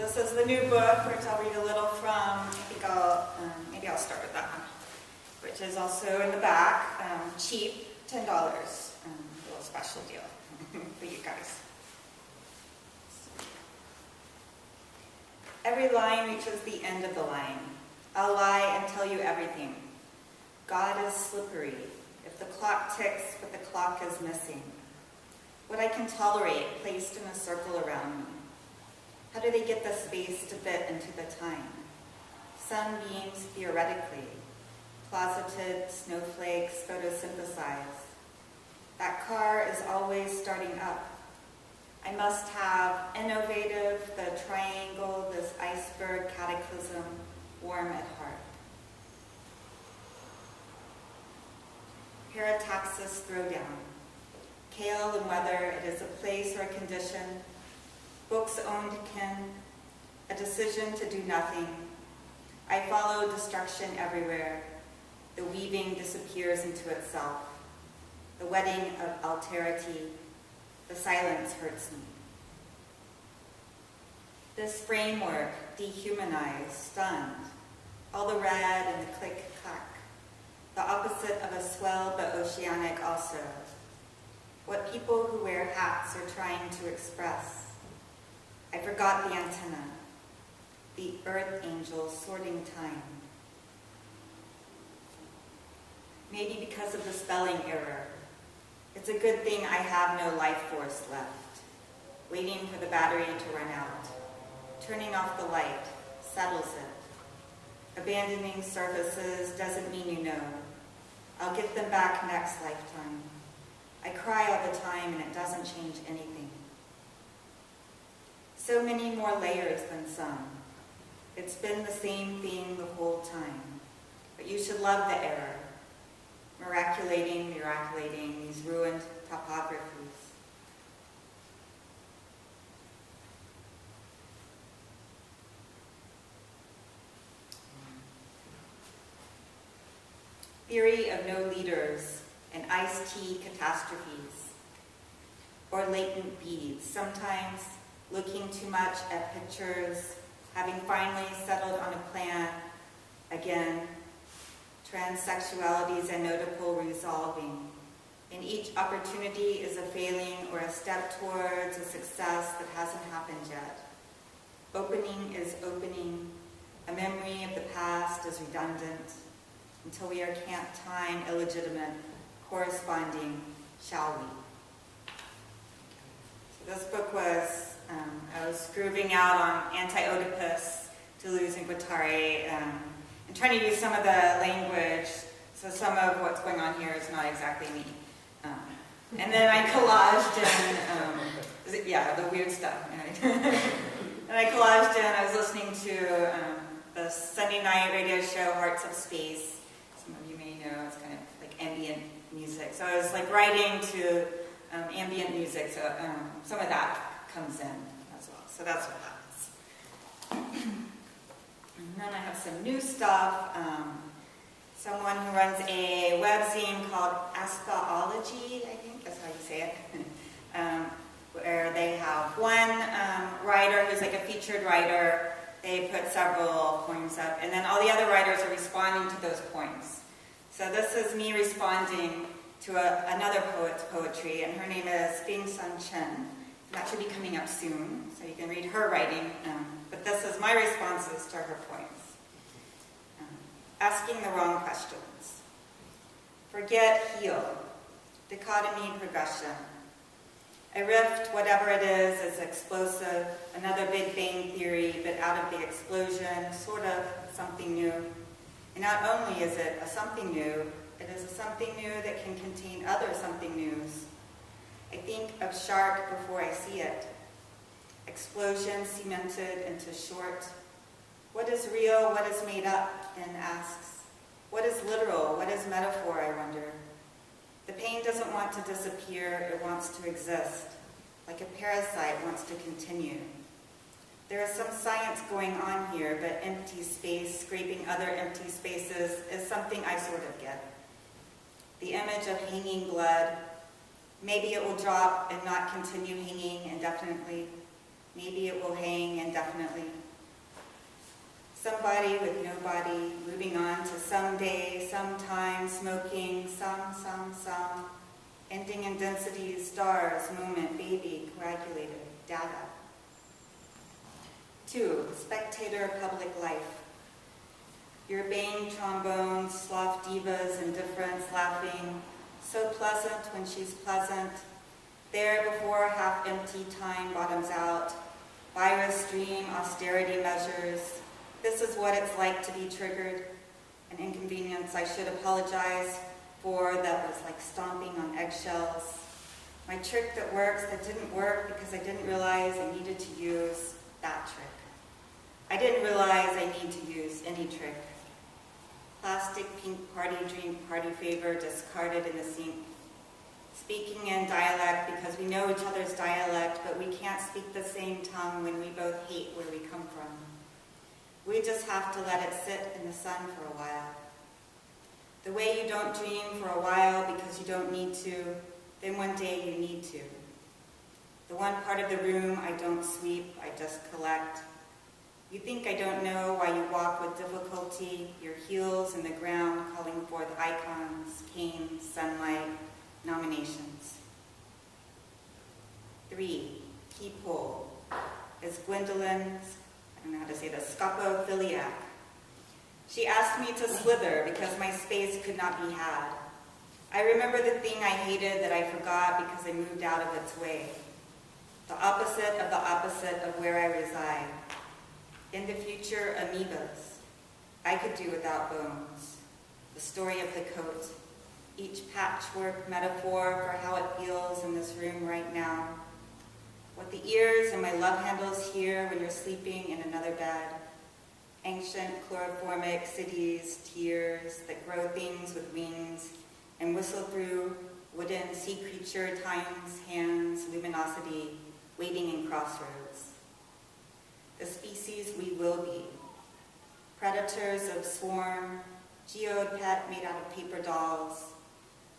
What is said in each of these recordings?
this is the new book, which I'll read a little from. Maybe I'll start with that one, which is also in the back. Cheap, $10. A little special deal for you guys. Every line reaches the end of the line. I'll lie and tell you everything. God is slippery. If the clock ticks, but the clock is missing. What I can tolerate placed in a circle around me. How do they get the space to fit into the time? Sunbeams theoretically. Closeted snowflakes photosynthesize. That car is always starting up. I must have innovative, the triangle, this iceberg cataclysm, warm at heart. Parataxis throwdown. Kale and whether it is a place or a condition, books owned kin, a decision to do nothing. I follow destruction everywhere. The weaving disappears into itself. The wedding of alterity. The silence hurts me. This framework, dehumanized, stunned. All the red and the click-clack. The opposite of a swell but oceanic also. What people who wear hats are trying to express. I forgot the antenna. The earth angel sorting time. Maybe because of the spelling error. It's a good thing I have no life force left. Waiting for the battery to run out. Turning off the light settles it. Abandoning surfaces doesn't mean you know. I'll get them back next lifetime. I cry all the time and it doesn't change anything. So many more layers than some. It's been the same thing the whole time. But you should love the error. Miraculating these ruined topographies. Theory of no leaders and iced tea catastrophes. Or latent beads, sometimes looking too much at pictures, having finally settled on a plan again. Transsexuality's notable resolving. In each opportunity is a failing or a step towards a success that hasn't happened yet. Opening is opening. A memory of the past is redundant. Until we are can't time illegitimate, corresponding, shall we? So this book was, I was grooving out on Anti-Oedipus, Deleuze and Guattari, and trying to use some of the language, so some of what's going on here is not exactly me. And then I collaged in, the weird stuff. Right? And I collaged in, I was listening to the Sunday night radio show, Hearts of Space. Some of you may know, it's kind of like ambient music. So I was like writing to ambient music, so some of that comes in as well. So that's what happens. And then I have some new stuff. Someone who runs a webzine called Askaology, I think that's how you say it, where they have one writer who's like a featured writer. They put several poems up, and then all the other writers are responding to those poems. So this is me responding to another poet's poetry, and her name is Bing Sun Chen. That should be coming up soon, so you can read her writing. But this is my responses to her poems. Asking the wrong questions. Forget, heal. Dichotomy, progression. A rift, whatever it is explosive. Another Big Bang theory, but out of the explosion, sort of something new. And not only is it a something new, it is a something new that can contain other something news. I think of shark before I see it. Explosion cemented into short. What is real, what is made up, and asks. What is literal, what is metaphor, I wonder. The pain doesn't want to disappear, it wants to exist. Like a parasite wants to continue. There is some science going on here, but empty space, scraping other empty spaces, is something I sort of get. The image of hanging blood. Maybe it will drop and not continue hanging indefinitely. Maybe it will hang indefinitely. Somebody with nobody, moving on to someday, sometime, smoking, some, ending in density, stars, moment, baby, coagulated, data. 2, spectator public life. Your baying trombones, sloth divas, indifference, laughing, so pleasant when she's pleasant. There before half-empty time bottoms out. Virus stream, austerity measures. This is what it's like to be triggered. An inconvenience I should apologize for that was like stomping on eggshells. My trick that works that didn't work because I didn't realize I needed to use that trick. I didn't realize I need to use any trick. Plastic pink party drink, party favor discarded in the sink. Speaking in dialect because we know each other's dialect, but we can't speak the same tongue when we both hate where we come from. We just have to let it sit in the sun for a while. The way you don't dream for a while because you don't need to, then one day you need to. The one part of the room I don't sweep, I just collect. You think I don't know why you walk with difficulty, your heels in the ground calling forth icons, canes, sunlight, nominations. 3, peephole. Is Gwendolyn's, I don't know how to say this, scopophiliac. She asked me to slither because my space could not be had. I remember the thing I hated that I forgot because I moved out of its way. The opposite of where I reside. In the future, amoebas. I could do without bones. The story of the coat. Each patchwork metaphor for how it feels in this room right now. What the ears and my love handles hear when you're sleeping in another bed. Ancient chloroformic cities, tears that grow things with wings and whistle through wooden sea creature times, hands, luminosity, waiting in crossroads. The species we will be. Predators of swarm, geode pet made out of paper dolls,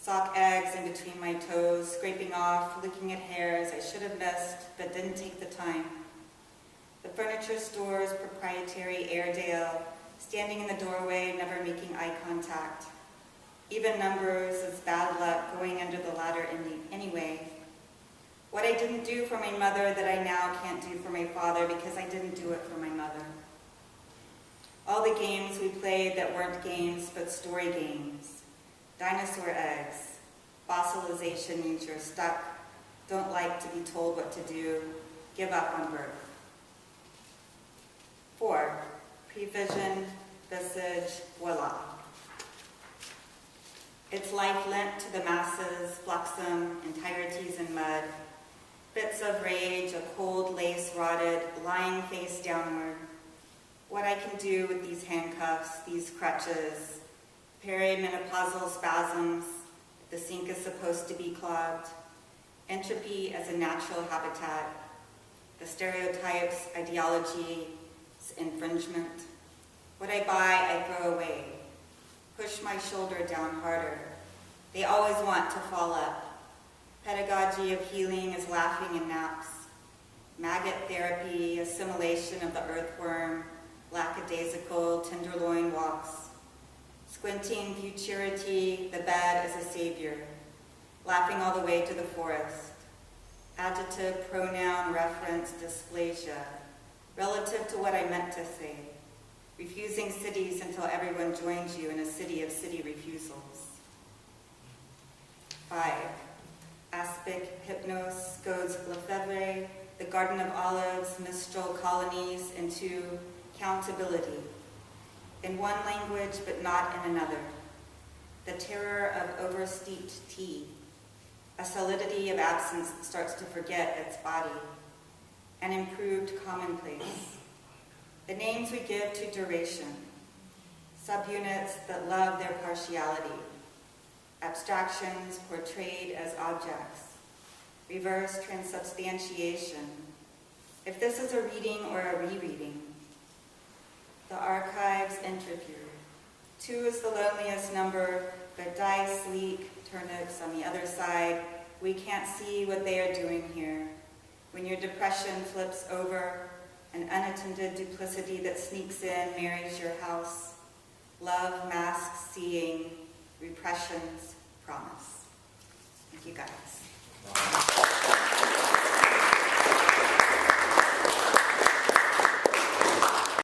sock eggs in between my toes, scraping off, looking at hairs I should have missed but didn't take the time. The furniture store's proprietary Airedale, standing in the doorway, never making eye contact. Even numbers is bad luck going under the ladder anyway. What I didn't do for my mother that I now can't do for my father because I didn't do it for my mother. All the games we played that weren't games but story games. Dinosaur eggs. Fossilization means you're stuck, don't like to be told what to do, give up on birth. 4, prevision, visage, voila. Its life lent to the masses, fluxum, entireties in mud, bits of rage, a cold lace rotted, lying face downward. What I can do with these handcuffs, these crutches, perimenopausal spasms, the sink is supposed to be clogged, entropy as a natural habitat, the stereotypes, ideology, infringement. What I buy, I throw away. Push my shoulder down harder. They always want to fall up. Pedagogy of healing is laughing in naps. Maggot therapy, assimilation of the earthworm, lackadaisical tenderloin walks. Squinting futurity, the bed as a savior. Laughing all the way to the forest. Adjective, pronoun, reference, dysplasia. Relative to what I meant to say. Refusing cities until everyone joins you in a city of city refusals. 5. Aspic, Hypnos, Godes Lefebvre, the Garden of Olives, Mistral colonies into countability. In one language, but not in another. The terror of oversteeped tea. A solidity of absence that starts to forget its body. An improved commonplace. The names we give to duration. Subunits that love their partiality. Abstractions portrayed as objects. Reverse transubstantiation. If this is a reading or a rereading. The archives interview. 2 is the loneliest number, but dice, leek, turnips on the other side. We can't see what they are doing here. When your depression flips over, an unattended duplicity that sneaks in marries your house. Love masks seeing, repression's promise. Thank you guys.